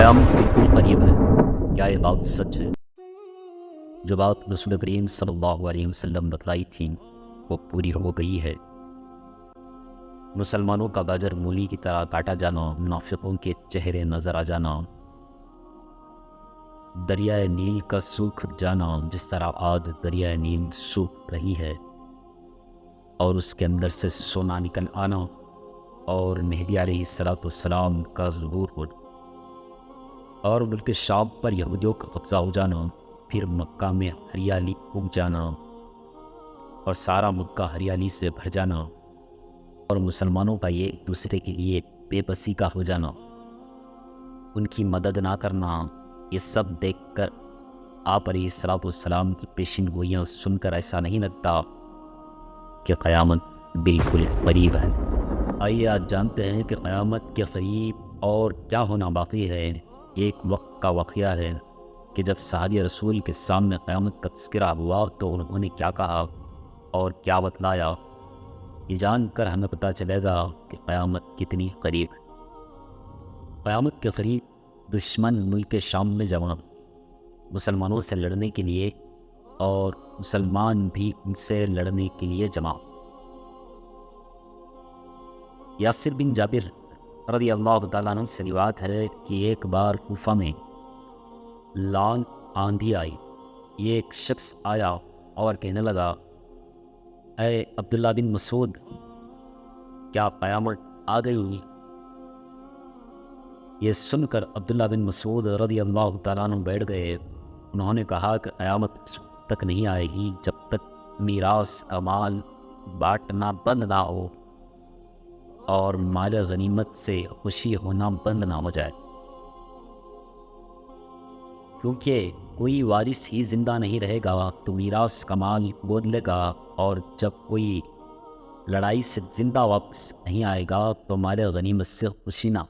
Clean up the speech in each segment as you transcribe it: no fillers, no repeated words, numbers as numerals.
क़यामत बिल्कुल करीब है। क्या ये बात सच है? जो बात रसूल करीम सल्लल्लाहु अलैहि वसल्लम बतलाई थी वो पूरी हो गई है। मुसलमानों का गाजर मूली की तरह काटा जाना, मुनाफिकों के चेहरे नजर आ जाना, दरियाए नील का सूख जाना, जिस तरह आज दरियाए नील सूख रही है और उसके अंदर से सोना निकल आना, और मेहदी अलैहिस्सलाम का ज़ुहूर होना, और मुल्क शाम पर यहूदियों का कब्ज़ा हो जाना, फिर मक्का में हरियाली उग जाना और सारा मक्का हरियाली से भर जाना, और मुसलमानों का ये एक दूसरे के लिए बेबसी का हो जाना, उनकी मदद ना करना, ये सब देखकर आप अलैहिस्सलाम की पेशिन गोइयाँ सुनकर ऐसा नहीं लगता कि क़यामत बिल्कुल करीब है। आइए आज जानते हैं कि क़यामत के करीब और क्या होना बाकी है। एक वक्त का वाक़या है कि जब सहाबी रसूल के सामने क़यामत का तज़किरा हुआ तो उन्होंने क्या कहा और क्या बतलाया, ये जानकर हमें पता चलेगा कि क़यामत कितनी करीब है। क़यामत के करीब दुश्मन मुल्क शाम में जमा मुसलमानों से लड़ने के लिए, और मुसलमान भी उनसे लड़ने के लिए जमा। यासिर बिन जाबिर रज़ी अल्लाह तआला अन्हु से रिवायत है कि एक बार कूफा में लाल आंधी आई। ये एक शख्स आया और कहने लगा, ऐ अब्दुल्ला बिन मसूद, क्या क़यामत आ गई हुई? ये सुनकर अब्दुल्ला बिन मसूद रज़ी अल्लाह तआला अन्हु बैठ गए। उन्होंने कहा कि क़यामत उस वक्त तक नहीं आएगी जब तक मीरास अमाल बांटना बंद ना हो और माल गनीमत से खुशी होना बंद ना हो जाए, क्योंकि कोई वारिस ही ज़िंदा नहीं रहेगा तो मीरास का माल गोद लेगा, और जब कोई लड़ाई से ज़िंदा वापस नहीं आएगा तो माल गनीमत से खुशी ना।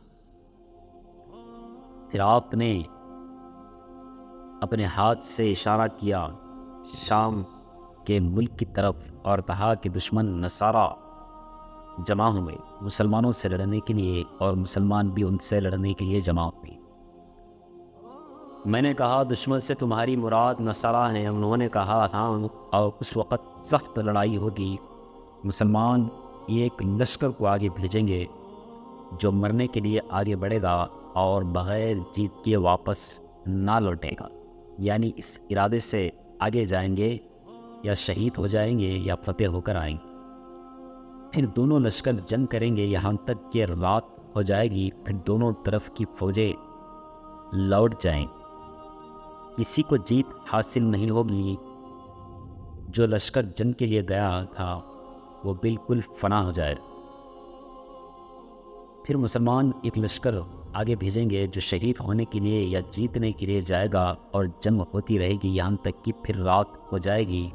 फिर आपने अपने हाथ से इशारा किया शाम के मुल्क की तरफ और कहा कि दुश्मन नसारा जमा हुए मुसलमानों से लड़ने के लिए, और मुसलमान भी उनसे लड़ने के लिए जमा हुए। मैंने कहा, दुश्मन से तुम्हारी मुराद नसारा है? उन्होंने कहा, हाँ। और उस वक़्त सख्त लड़ाई होगी। मुसलमान एक लश्कर को आगे भेजेंगे जो मरने के लिए आगे बढ़ेगा और बग़ैर जीत के वापस ना लौटेगा, यानी इस इरादे से आगे जाएंगे या शहीद हो जाएंगे या फतेह होकर आएंगे। फिर दोनों लश्कर जंग करेंगे यहाँ तक कि रात हो जाएगी, फिर दोनों तरफ की फौजें लौट जाएं। किसी को जीत हासिल नहीं होगी। जो लश्कर जंग के लिए गया था वो बिल्कुल फना हो जाए। फिर मुसलमान एक लश्कर आगे भेजेंगे जो शहीद होने के लिए या जीतने के लिए जाएगा, और जंग होती रहेगी यहाँ तक कि फिर रात हो जाएगी।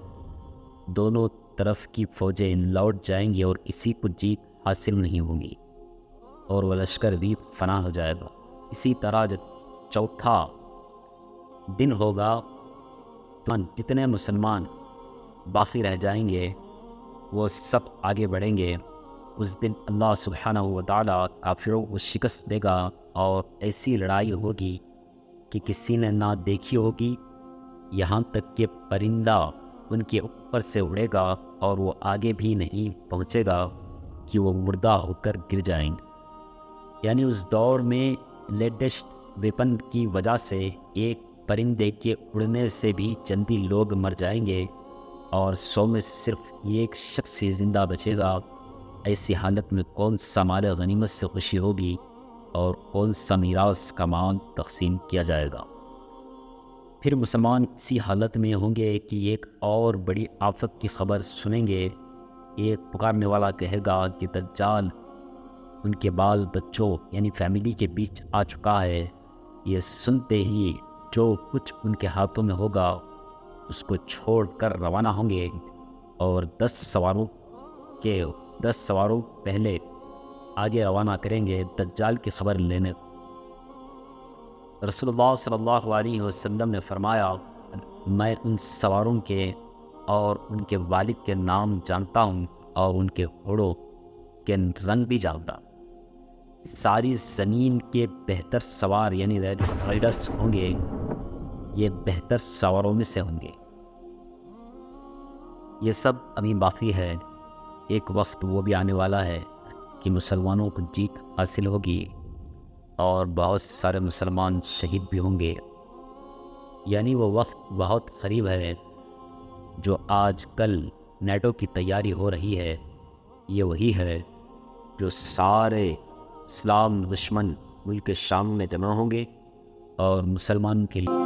दोनों तरफ की फौजें लौट जाएंगी और किसी को जीत हासिल नहीं होगी और वह लश्कर भी फना हो जाएगा। इसी तरह जब चौथा दिन होगा तो जितने मुसलमान बाकी रह जाएंगे वो सब आगे बढ़ेंगे। उस दिन अल्लाह सुब्हानहू व तआला काफिरों को शिकस्त देगा और ऐसी लड़ाई होगी कि किसी ने ना देखी होगी, यहाँ तक कि परिंदा उनके ऊपर से उड़ेगा और वो आगे भी नहीं पहुँचेगा कि वो मुर्दा होकर गिर जाएंगे। यानी उस दौर में लेटेस्ट वेपन की वजह से एक परिंदे के उड़ने से भी जल्दी लोग मर जाएंगे और 100 में सिर्फ एक शख्स ही ज़िंदा बचेगा। ऐसी हालत में कौन सा माल गनीमत से खुशी होगी और कौन सा मीरास का माल तकसीम किया जाएगा? फिर मुसलमान इसी हालत में होंगे कि एक और बड़ी आफत की खबर सुनेंगे। एक पुकारने वाला कहेगा कि दज्जाल उनके बाल बच्चों यानी फैमिली के बीच आ चुका है। ये सुनते ही जो कुछ उनके हाथों में होगा उसको छोड़कर रवाना होंगे और 10 सवारों पहले आगे रवाना करेंगे दज्जाल की खबर लेने। रसूलुल्लाह सल्लल्लाहु अलैहि वसल्लम ने फरमाया, मैं उन सवारों के और उनके वालिद के नाम जानता हूँ और उनके घोड़ों के रंग भी जानता। ساری زمین کے بہتر سوار یعنی رائڈرس ہوں گے، یہ بہتر سواروں میں سے ہوں گے۔ یہ سب ابھی باقی ہے، ایک وقت وہ بھی آنے والا ہے کہ مسلمانوں کو جیت حاصل ہوگی اور بہت سارے مسلمان شہید بھی ہوں گے۔ یعنی وہ وقت بہت قریب ہے۔ جو آج کل نیٹو کی تیاری ہو رہی ہے، یہ وہی ہے جو سارے اسلام دشمن ملک شام میں جمع ہوں گے اور مسلمان کے لیے